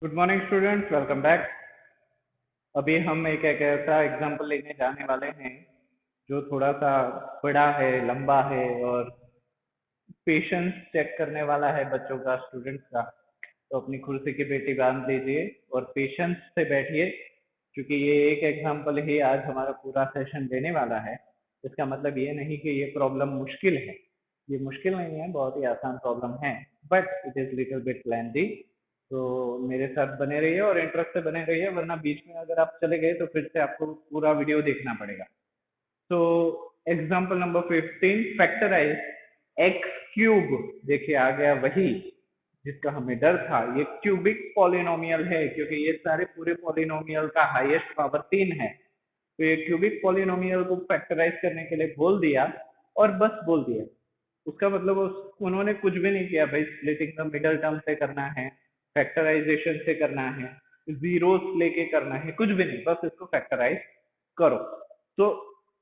Good morning students, welcome back. अभी हम एक ऐसा एग्जाम्पल लेने जाने वाले हैं जो थोड़ा सा बड़ा है, लंबा है और पेशेंस चेक करने वाला है बच्चों का, स्टूडेंट्स का। तो अपनी कुर्सी की पेटी बांध लीजिए और पेशेंस से बैठिए, क्योंकि ये एक एग्जाम्पल ही आज हमारा पूरा सेशन देने वाला है। इसका मतलब ये नहीं कि ये प्रॉब्लम मुश्किल है। ये मुश्किल नहीं है, बहुत ही आसान प्रॉब्लम है, but it is little bit lengthy. तो मेरे साथ बने रहिए और इंटरेस्ट से बने रहिए, वरना बीच में अगर आप चले गए तो फिर से आपको पूरा वीडियो देखना पड़ेगा। तो example number 15, factorise x cube. देखिए आ गया वही जिसका हमें डर था। ये क्यूबिक पॉलिनोमियल है क्योंकि ये सारे पूरे पॉलिनोमियल का हाईएस्ट पावर 3 है। तो ये क्यूबिक पॉलिनोमियल को फैक्टराइज करने के लिए बोल दिया और बस बोल दिया। उसका मतलब उन्होंने कुछ भी नहीं किया भाई। स्प्लिटिंग द मिडल टर्म से करना है, फैक्टराइजेशन से करना है, जीरोस लेके करना है, कुछ भी नहीं, बस इसको फैक्टराइज करो। तो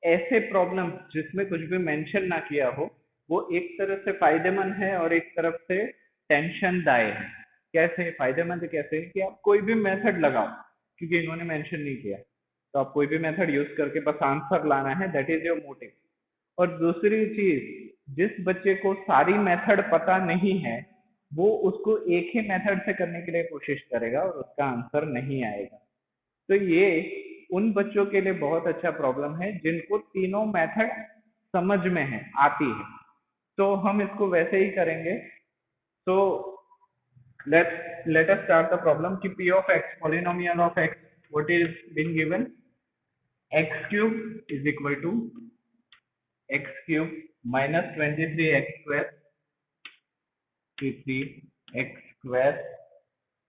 ऐसे प्रॉब्लम जिसमें कुछ भी मेंशन ना किया हो, वो एक तरह से फायदेमंद है और एक तरफ से टेंशन दायक है। कैसे फायदेमंद? कैसे कि आप कोई भी मेथड लगाओ, क्योंकि इन्होंने मेंशन नहीं किया। तो आप कोई भी मेथड यूज करके बस आंसर लाना है, दैट इज योर मोटिव। और दूसरी चीज, जिस बच्चे को सारी मेथड पता नहीं है, वो उसको एक ही मेथड से करने के लिए कोशिश करेगा और उसका आंसर नहीं आएगा। तो ये उन बच्चों के लिए बहुत अच्छा प्रॉब्लम है जिनको तीनों मेथड समझ में है, आती है। तो हम इसको वैसे ही करेंगे। तो let us start the problem कि p of x, polynomial of x, what is been given, x cube is equal to x cube minus 23x square, 3x square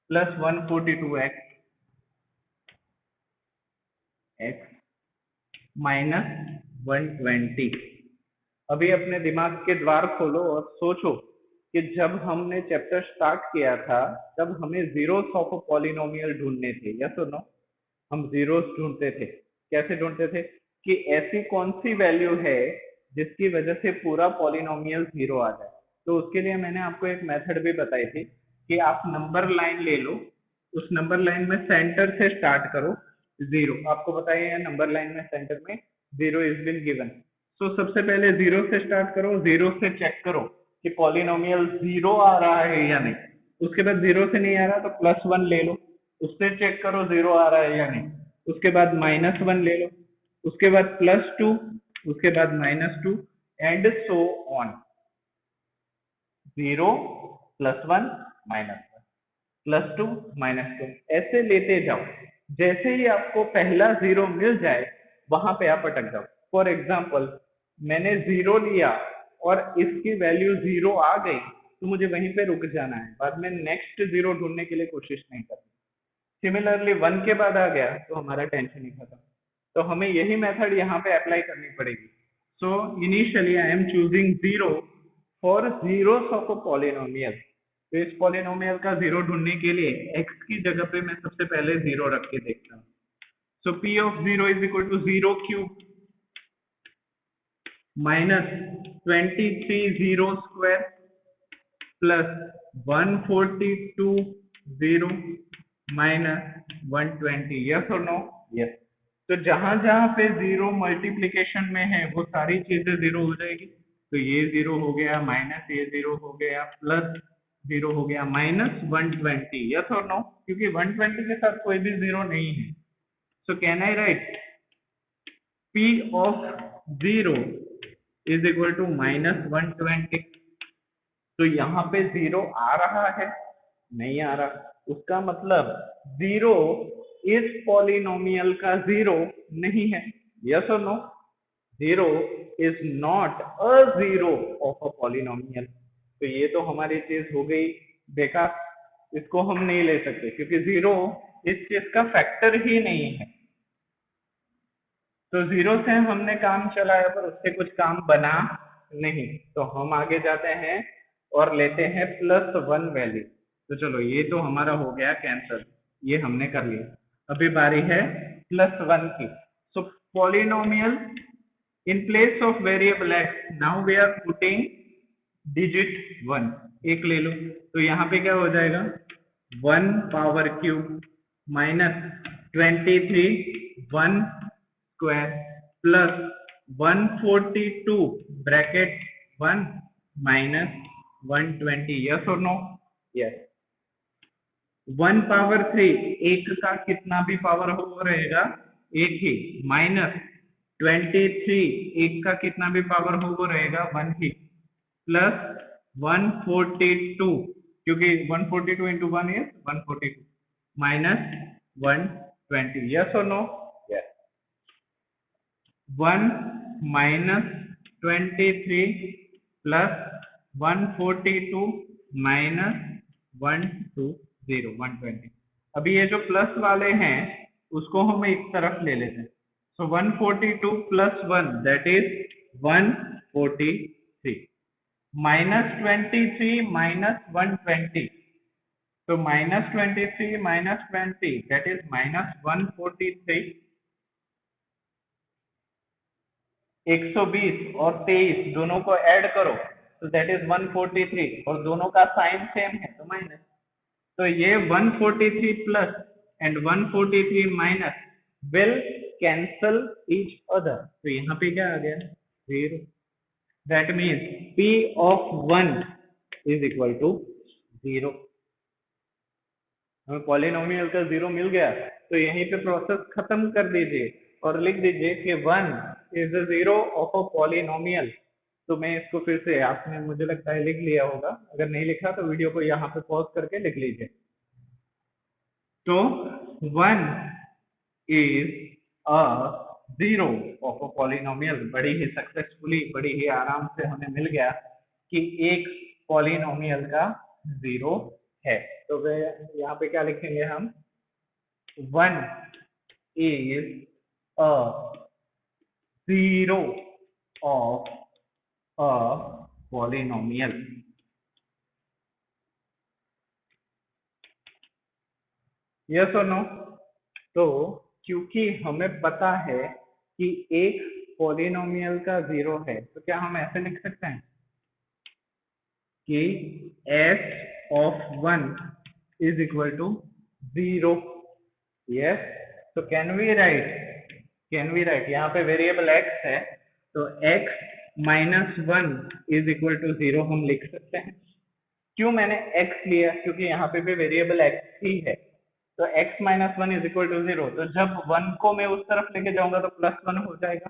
plus 142x x minus 120। अभी अपने दिमाग के द्वार खोलो और सोचो कि जब हमने चैप्टर स्टार्ट किया था तब हमें जीरोस ऑफ अ पॉलिनोमियल ढूंढने थे, यस और नो? हम जीरोस ढूंढते थे। कैसे ढूंढते थे? कि ऐसी कौन सी वैल्यू है जिसकी वजह से पूरा पॉलिनोमियल जीरो आ जाए। तो उसके लिए मैंने आपको एक मेथड भी बताई थी कि आप नंबर लाइन ले लो, उस नंबर लाइन में सेंटर से स्टार्ट करो, जीरो। आपको बताइए नंबर लाइन में सेंटर में जीरो इज बिन गिवन। तो सबसे पहले जीरो से स्टार्ट करो, जीरो से चेक करो कि पॉलिनोमियल जीरो आ रहा है या नहीं। उसके बाद जीरो से नहीं आ रहा तो प्लस वन ले लो, उससे चेक करो जीरो आ रहा है या नहीं। उसके बाद माइनस वन ले लो, उसके बाद प्लस टू, उसके बाद minus two, and so on. Zero, plus one, minus one, plus two, minus two, ऐसे लेते जाओ। जैसे ही आपको पहला जीरो मिल जाए वहां पे आप अटक जाओ। फॉर एग्जाम्पल, मैंने जीरो लिया और इसकी वैल्यू जीरो आ गई तो मुझे वहीं पे रुक जाना है, बाद में नेक्स्ट जीरो ढूंढने के लिए कोशिश नहीं करनी। सिमिलरली वन के बाद आ गया तो हमारा टेंशन ही खत्म। तो हमें यही मेथड यहाँ पे अप्लाई करनी पड़ेगी। So initially I am choosing zero for zeros of a polynomial. तो इस पॉलिनोमियल का जीरो ढूंढने के लिए x की जगह पे मैं सबसे पहले जीरो रख के देखता हूँ। So p of zero is equal to zero cube minus 23 zero square plus 142 zero minus 120। Yes और नो? यस। तो जहां जहां पे जीरो मल्टीप्लीकेशन में है वो सारी चीजें जीरो हो जाएगी। तो ये जीरो हो गया, माइनस ये जीरो हो गया, प्लस जीरो हो गया, माइनस 120। यस और नो? क्योंकि 120 के साथ कोई भी जीरो नहीं है। So can I write p of zero is equal to minus 120। तो यहाँ पे जीरो आ रहा है? नहीं आ रहा। उसका मतलब जीरो इस पॉलिनोमियल का जीरो नहीं है। यस और no? Zero is not a zero of a polynomial. तो ये तो हमारी चीज हो गई बेकार। इसको हम नहीं ले सकते क्योंकि जीरो इस चीज का फैक्टर ही नहीं है। तो जीरो से हमने काम चलाया पर उससे कुछ काम बना नहीं। तो हम आगे जाते हैं और लेते हैं प्लस वन वैल्यू। तो चलो ये तो हमारा हो गया कैंसिल, ये हमने कर लिया। अभी बारी है प्लस वन की। So polynomial in place of variable x, now we are putting digit one. एक ले लो तो यहाँ पे क्या हो जाएगा, 1 power cube minus 23 1 square plus 142 bracket 1 minus 120, yes और नो? यस। 1 पावर 3 एक का कितना भी पावर हो वो रहेगा एक ही, माइनस 23 एक का कितना भी पावर हो वो रहेगा 1 ही, प्लस 142 क्योंकि 142 इंटू 1 इज 142 माइनस 120, यस और no? Yes. 1 minus 23 plus 142 minus 120 120। अभी ये जो प्लस वाले हैं उसको हम एक तरफ ले लेते हैं, सो 142 plus 1 that is 143 minus 23 minus 120, तो minus 23 minus 20 that is minus 143, 120 और 23 दोनों को ऐड करो तो दैट इज 143 और दोनों का साइन सेम है तो माइनस, तो ये 143 plus and 143 minus will cancel each other, तो यहाँ पे क्या आ गया 0, that means P of 1 is equal to 0। हमें पॉलिनोमियल का 0 मिल गया तो यहीं पे प्रोसेस खत्म कर दीजिए और लिख दीजिए कि 1 is the 0 of a polynomial. तो मैं इसको फिर से, आपने मुझे लगता है लिख लिया होगा, अगर नहीं लिखा तो वीडियो को यहाँ पे पॉज करके लिख लीजिए। तो 1 is a 0 of a polynomial, बड़ी ही सक्सेसफुली, बड़ी ही आराम से हमें मिल गया कि एक पॉलिनोमियल का 0 है। तो वे यहाँ पे क्या लिखेंगे हम, 1 is a 0 of a polynomial। Yes और नो? तो क्योंकि हमें पता है कि एक पॉलिनोमियल का 0 है तो क्या हम ऐसे लिख सकते हैं कि s of 1 is equal to 0, yes, so can we write यहाँ पे वेरिएबल x है तो x minus 1 is equal to 0 हम लिख सकते हैं। क्यों मैंने x लिया, क्योंकि यहाँ पे भी वेरिएबल x ही है, तो x minus 1 is equal to 0, तो जब 1 को मैं उस तरफ लेके जाऊंगा तो प्लस 1 हो जाएगा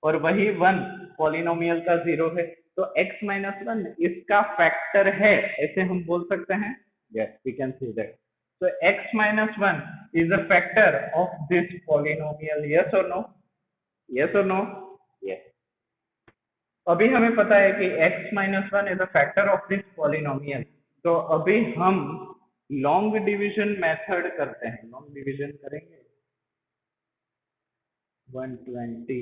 और वही 1 पॉलिनोमियल का 0 है, तो x माइनस 1 इसका फैक्टर है, ऐसे हम बोल सकते हैं। Yes, we can see that. So x minus 1 is a factor of this polynomial, yes or no? Yes or no? Yes. अभी हमें पता है कि x minus 1 is a factor of this polynomial, तो अभी हम लॉन्ग डिवीजन मेथड करते हैं, लॉन्ग डिवीजन करेंगे 120,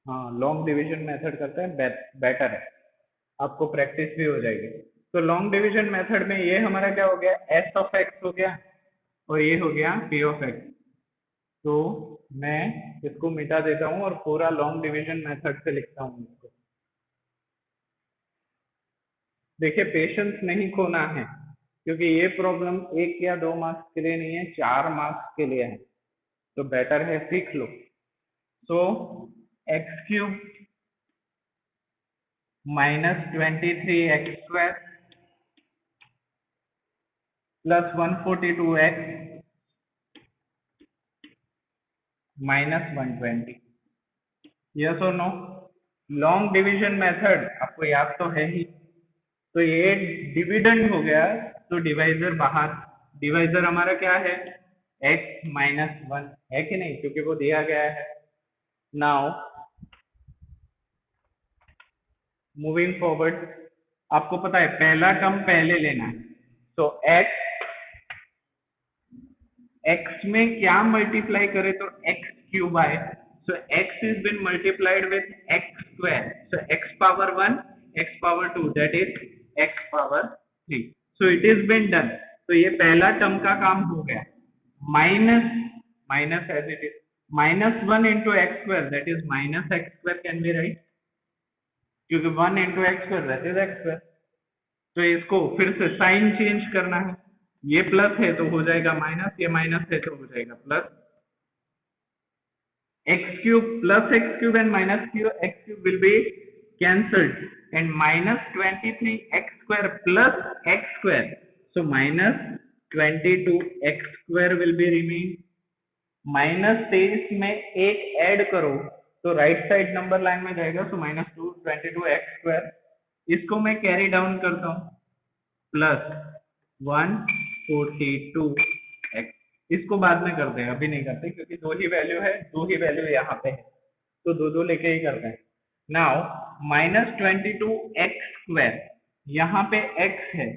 हाँ लॉन्ग डिवीजन मेथड करते हैं, बेटर है, आपको प्रैक्टिस भी हो जाएगी। तो लॉन्ग डिवीजन मेथड में ये हमारा क्या हो गया, s of x हो गया और ये हो गया p of x। तो मैं इसको मिटा देता हूँ और पूरा लॉन्ग डिवीजन मेथड से लिखता हूँ इसको। देखिए पेशेंस नहीं खोना है क्योंकि ये प्रॉब्लम 1 या 2 मार्क्स के लिए नहीं है, 4 मार्क्स के लिए है, तो बेटर है सीख लो। So x cube minus 23x² plus 142x minus 120, yes और नो? लॉन्ग डिवीजन मेथड आपको याद तो है ही, तो ये डिविडेंड हो गया तो डिवाइजर बाहर, डिवाइजर हमारा क्या है x माइनस 1 है कि नहीं, क्योंकि वो दिया गया है। नाउ मूविंग फॉरवर्ड, आपको पता है पहला टर्म पहले लेना है, तो x में क्या मल्टीप्लाई करे तो x क्यूब आए, so x is been multiplied with x square, so x power 1 x power 2 that is x power 3, so it is been done। तो ये पहला टर्म का काम हो गया, minus minus as it is minus 1 into x square that is minus x square, can be right, क्योंकि 1 into x square that is x square, तो इसको फिर से साइन चेंज करना है, ये प्लस है तो हो जाएगा माइनस, ये माइनस है तो हो जाएगा plus. x cube plus x cube and minus x cube will be cancelled, and minus 23x square plus x square, so minus 22x square will be remain। Minus 23 में एक ऐड करो तो right side number line में जाएगा, so minus 22x square, इसको मैं carry down करता हूँ, प्लस 142x, इसको बाद में करते हैं, अभी नहीं करते क्योंकि दो ही वैल्यू है, दो ही वैल्यू यहाँ पे है, तो दो दो लेके ही करते हैं। नाउ माइनस 22x स्क्वायर, यहाँ पे x है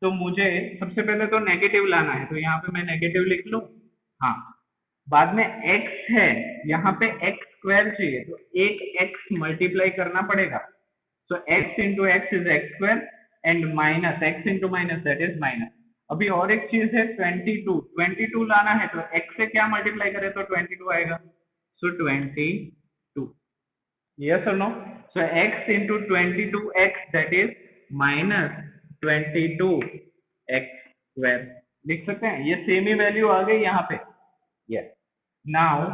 तो मुझे सबसे पहले तो नेगेटिव लाना है, तो यहाँ पे मैं नेगेटिव लिख लूं, हाँ। बाद में x है, यहाँ पे x स्क्वायर चाहिए तो एक x मल्टीप्लाई करना पड़ेगा, सो x into x is x square and minus x into minus that is minus. अभी और एक चीज है 22 लाना है, तो x से क्या मल्टीप्लाई करें तो 22 आएगा, सो 22, yes or no? So x into 22x that is minus 22x square लिख सकते हैं, ये सेम ही वैल्यू आ गई यहाँ पे, yes। नाउ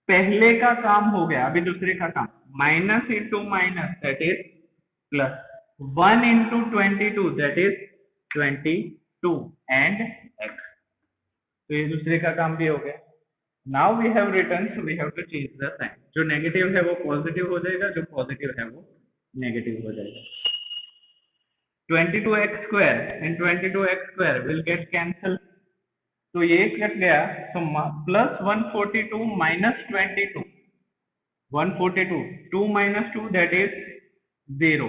पहले का काम हो गया, अभी दूसरे का काम, minus into minus that is plus, 1 into 22 that is 22 and x, तो ये दूसरे का काम भी हो गया। Now we have return, so we have to change the sign, जो नेगेटिव है वो पॉजिटिव हो जाएगा, जो पॉजिटिव है वो नेगेटिव हो जाएगा। 22x square and 22x square will get cancelled, तो ये कट गया, तो plus 142 minus 22, 142, 2 minus 2 that is 0,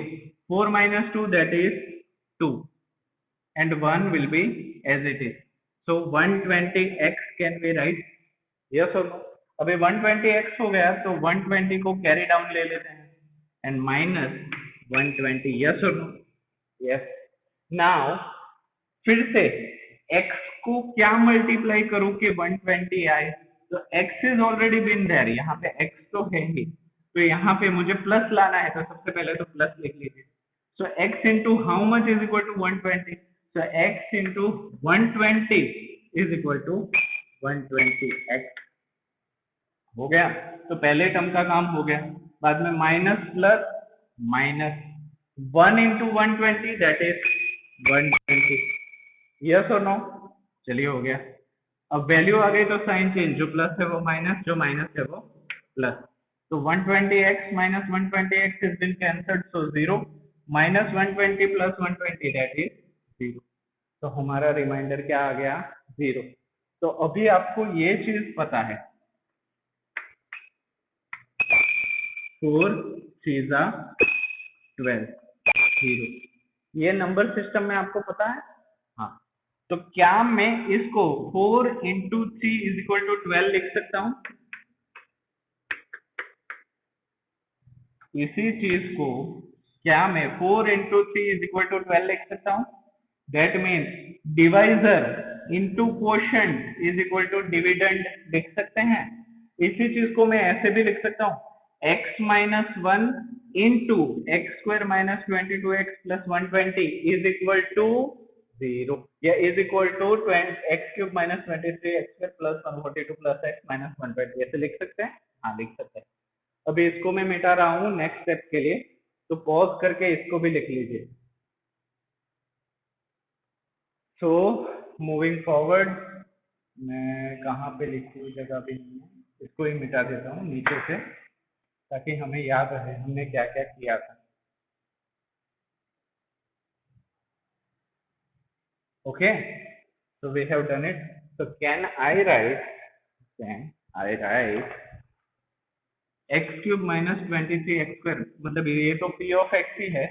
4 minus 2 that is 2, and 1 will be as it is, so 120x can be right, yes or no? अभी 120x हो गया तो 120 को carry down ले लेते हैं and minus 120, yes or no? Yes। Now फिर से x को क्या मल्टीप्लाई करूं कि 120 आए, तो x is already been there, यहाँ पे x तो है ही, तो यहाँ पे मुझे प्लस लाना है, तो सबसे पहले तो प्लस लिख लीजिए, so x into how much is equal to 120, so x into 120 is equal to 120x, हो गया। तो पहले टर्म का काम हो गया, बाद में minus plus minus 1 into 120 that is 120, yes और नो? चलिए हो गया। अब वैल्यू आ गई तो साइन चेंज, जो प्लस है वो माइनस, जो माइनस है वो प्लस, तो 120x minus 120x is been cancelled, so 0, minus 120 plus 120 that is 0, तो हमारा रिमाइंडर क्या आ गया, 0। तो अभी आपको ये चीज पता है, 4 3 12, 0, ये नंबर सिस्टम में आपको पता है, हाँ। तो क्या मैं इसको 4 इंटू 3 इज इक्वल टू 12 लिख सकता हूं? इसी चीज को क्या मैं 4 इंटू 3 इज इक्वल टू 12 लिख सकता हूं? That means divisor into quotient is equal to dividend लिख सकते हैं। इसी चीज को मैं ऐसे भी लिख सकता हूं, x minus 1 into x square minus 22x plus 120 is equal to 0, या is equal to x cube minus 23x square plus 142 plus x minus 120, ऐसे लिख सकते हैं, हाँ लिख सकते हैं। अभी इसको मैं मिटा रहा हूँ नेक्स्ट स्टेप के लिए, तो पॉज करके इसको भी लिख लीजिए। सो मूविंग फॉरवर्ड, मैं कहाँ पे लिखूँ, जगह भी नहीं है, इसको ही मिटा देता हूँ नीचे से ताकि हमें याद रहे हमने क्या क्या किया था। Okay, so we have done it, so can I write x cube minus 23x square, मतलब ये तो p of x ही है,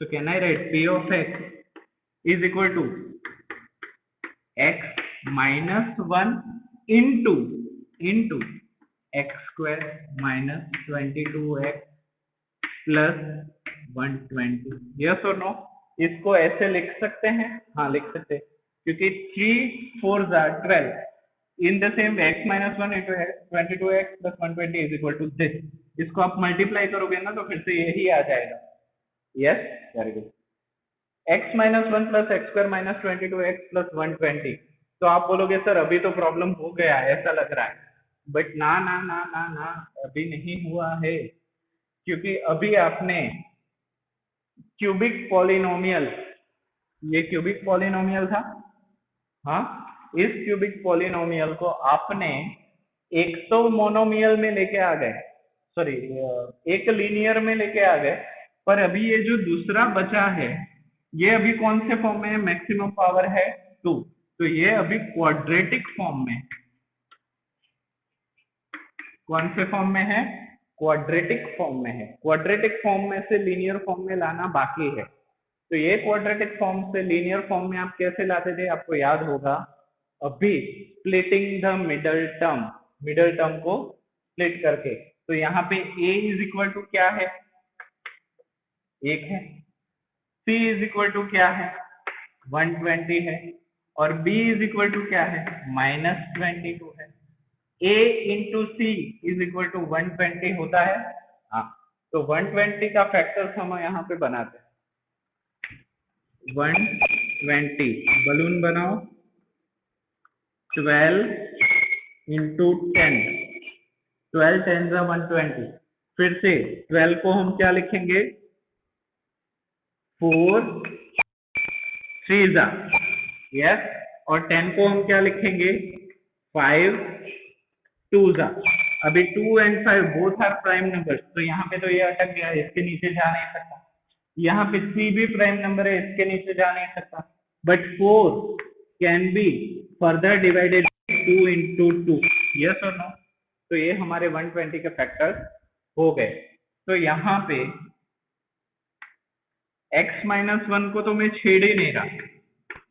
so can I write p of x is equal to x minus 1 into x square minus 22x plus 120, yes or no? इसको ऐसे लिख सकते हैं, हाँ लिख सकते हैं, क्योंकि 3 4 12 in the same way x minus 1 into 22x plus 120 is equal to this, इसको आप मल्टीप्लाई करोगे ना तो फिर से यही आ जाएगा, yes, very good. x minus one plus x square minus 22x plus 120। तो आप बोलोगे सर अभी तो प्रॉब्लम हो गया ऐसा लग रहा है, बट ना ना ना ना ना, अभी नहीं हुआ है, क्योंकि अभी आपने क्यूबिक पॉलिनोमियल, ये क्यूबिक पॉलिनोमियल था, हाँ, इस क्यूबिक पॉलिनोमियल को आपने एक तो मोनोमियल में लेके आ गए, सॉरी एक लीनियर में लेके आ गए, पर अभी ये जो दूसरा बचा है ये अभी कौन से फॉर्म में है, मैक्सिमम पावर है 2, तो ये अभी क्वाड्रेटिक फॉर्म में, कौन से फॉर्म में है, क्वाड्रेटिक फॉर्म में है। क्वाड्रेटिक फॉर्म में से लीनियर फॉर्म में लाना बाकी है, तो ये क्वाड्रेटिक फॉर्म से लीनियर फॉर्म में आप कैसे लाते थे, आपको याद होगा, अभी स्प्लिटिंग द मिडल टर्म को स्प्लिट करके। तो यहाँ पे a इज इक्वल टू क्या है, 1 है, c इज इक्वल टू क्या है, 120 है, और b इज इक्वल टू क्या है, -22 है। a into c is equal to 120 होता है, हाँ, तो 120 का फैक्टर्स हम यहाँ पे बनाते हैं, 120, बलून बनाओ, 12 इंटू 10, 12 10 जा 120, फिर से 12 को हम क्या लिखेंगे, 4 3 जा, यस, और 10 को हम क्या लिखेंगे, 5 2 जा। अभी 2 and 5 both are prime numbers, तो यहाँ पे तो ये अटक गया, इसके नीचे जा नहीं सकता, यहाँ पे 3 भी प्राइम नंबर है, इसके नीचे जा नहीं सकता, but 4 can be further divided 2 into 2, yes और नो। तो ये हमारे 120 के फैक्टर्स हो गए। तो यहाँ पे x माइनस 1 को तो मैं छेड़ ही नहीं रहा,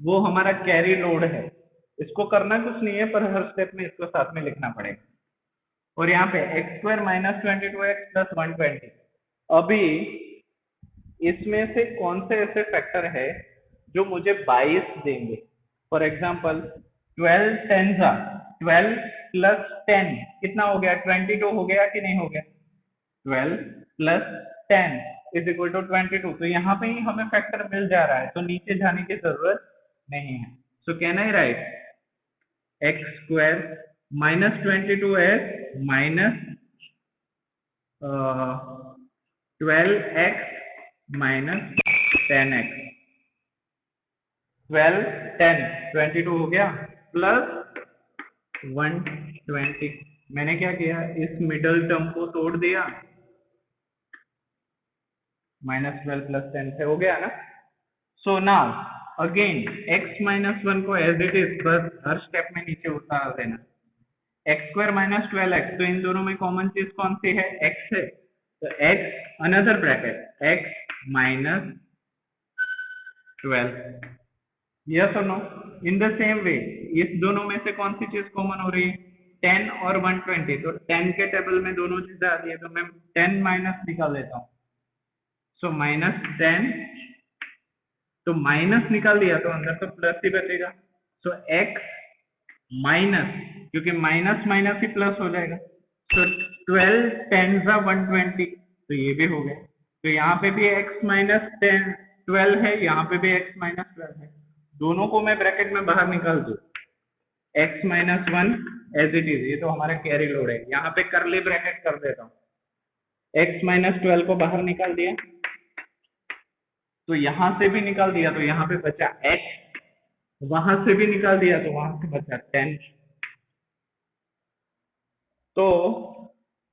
वो हमारा कैरी लोड है, इसको करना कुछ नहीं है, पर हर स्टेप में इसको साथ में लिखना पड़ेगा। और यहाँ पे x square minus 22x plus 120, अभी इसमें से कौन से ऐसे फैक्टर है जो मुझे 22 देंगे, फॉर एग्जाम्पल 12 10 जा 12 प्लस 10 कितना हो गया, 22 हो गया कि नहीं हो गया, 12 प्लस 10 इज इक्वल टू 22, तो यहाँ पे ही हमें फैक्टर मिल जा रहा है, तो नीचे जाने की जरूरत नहीं है। So can I right x square minus 22x minus 12x minus 10x, 12 10 22 हो गया, प्लस 120, मैंने क्या किया, इस मिडल टर्म को तोड़ दिया, -12 प्लस 10 से हो गया ना। So now again x minus 1 को एज इट इज बस हर स्टेप में नीचे उतार देना, एक्स स्क्वायर माइनस 12x, तो इन दोनों में कॉमन चीज कौन सी है, x है, तो x another bracket x minus 12, yes और no. In the same way इस दोनों में से कौन सी चीज कॉमन हो रही है, 10 और 120, तो 10 के टेबल में दोनों चीजें आ रही है, तो मैं 10 माइनस निकाल देता हूँ, सो -10, तो माइनस निकाल दिया तो अंदर तो प्लस ही बचेगा, सो x माइनस, क्योंकि माइनस माइनस ही प्लस हो जाएगा, तो 12 10 जा 120, तो ये भी हो गया, तो यहाँ पे भी x माइनस 12 है, यहाँ पे भी x माइनस 12 है, दोनों को मैं ब्रैकेट में बाहर निकाल दूं, x minus 1 as it is, ये तो हमारा कैरी लोड है, यहाँ पे करली ब्रैकेट कर देता हूँ, x माइनस 12 को बाहर निकाल दिया, तो यहां से भी निकाल दिया, तो यहाँ पे बचा x, वहां से भी निकाल दिया, तो वहां से बचा 10, तो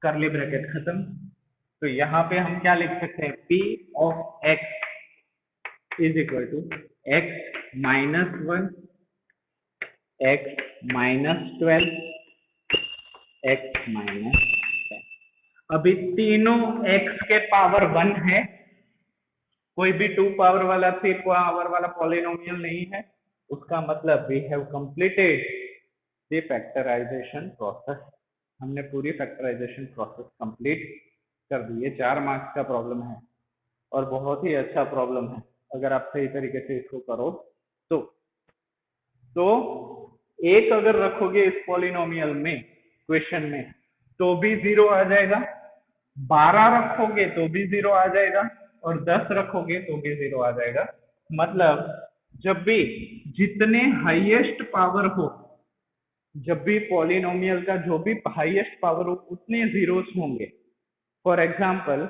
करली ब्रैकेट खत्म। तो यहाँ पे हम क्या लिख सकते हैं, p of x is equal to x minus 1 x minus 12 x minus 10, अभी तीनों x के पावर 1 है, कोई भी 2 पावर वाला 3 पावर वाला पॉलिनोमियल नहीं है, उसका मतलब we have completed the factorisation process, हमने पूरी फैक्टराइजेशन प्रोसेस कंप्लीट कर दी। ये 4 मार्क्स का प्रॉब्लम है और बहुत ही अच्छा प्रॉब्लम है अगर आप सही तरीके से इसको करो तो एक अगर रखोगे इस पॉलिनोमियल में क्वेश्चन में तो भी 0 आ जाएगा, 12 रखोगे तो भी 0 आ जाएगा, और 10 रखोगे तो भी 0 आ जाएगा, मतलब जब भी जितने हाईएस्ट पावर हो, जब भी पॉलिनोमियल का जो भी हाईएस्ट पावर हो उतने जीरोस होंगे। फॉर एग्जाम्पल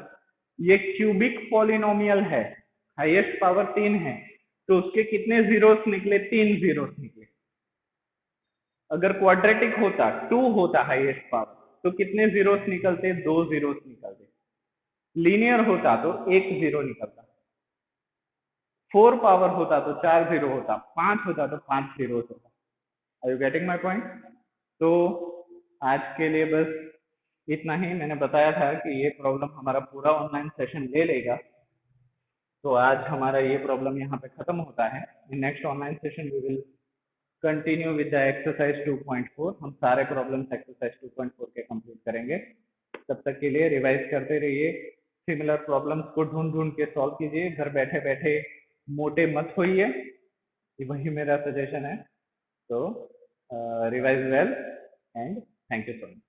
ये क्यूबिक पॉलिनोमियल है, हाईएस्ट पावर 3 है, तो उसके कितने जीरोस निकले? 3 जीरोस निकले। अगर क्वाड्रेटिक होता, 2 होता हाईएस्ट पावर, तो कितने जीरोस निकलते? 2 जीरोस निकलते। लीनियर होता तो 1 जीरो निकलता। 4 पावर होता तो 4 जीरो होता, 5 होता तो 5 जीरोस होता। Are you getting my point? तो आज के लिए बस इतना ही। मैंने बताया था कि ये प्रॉब्लम हमारा पूरा ऑनलाइन सेशन ले लेगा, तो आज हमारा ये प्रॉब्लम यहाँ पे खत्म होता है। In next online session we will continue with the exercise 2.4। हम सारे प्रॉब्लम्स एक्सरसाइज 2.4 के कंप्लीट करेंगे। तब तक के लिए रिवाइज करते रहिए, सिमिलर प्रॉब्लम्स को ढूंढ ढूंढ के सॉल्व कीजिए, घर बैठे बैठे मोटे मत होइए, वही मेरा सजेशन है। तो revise well and thank you so much.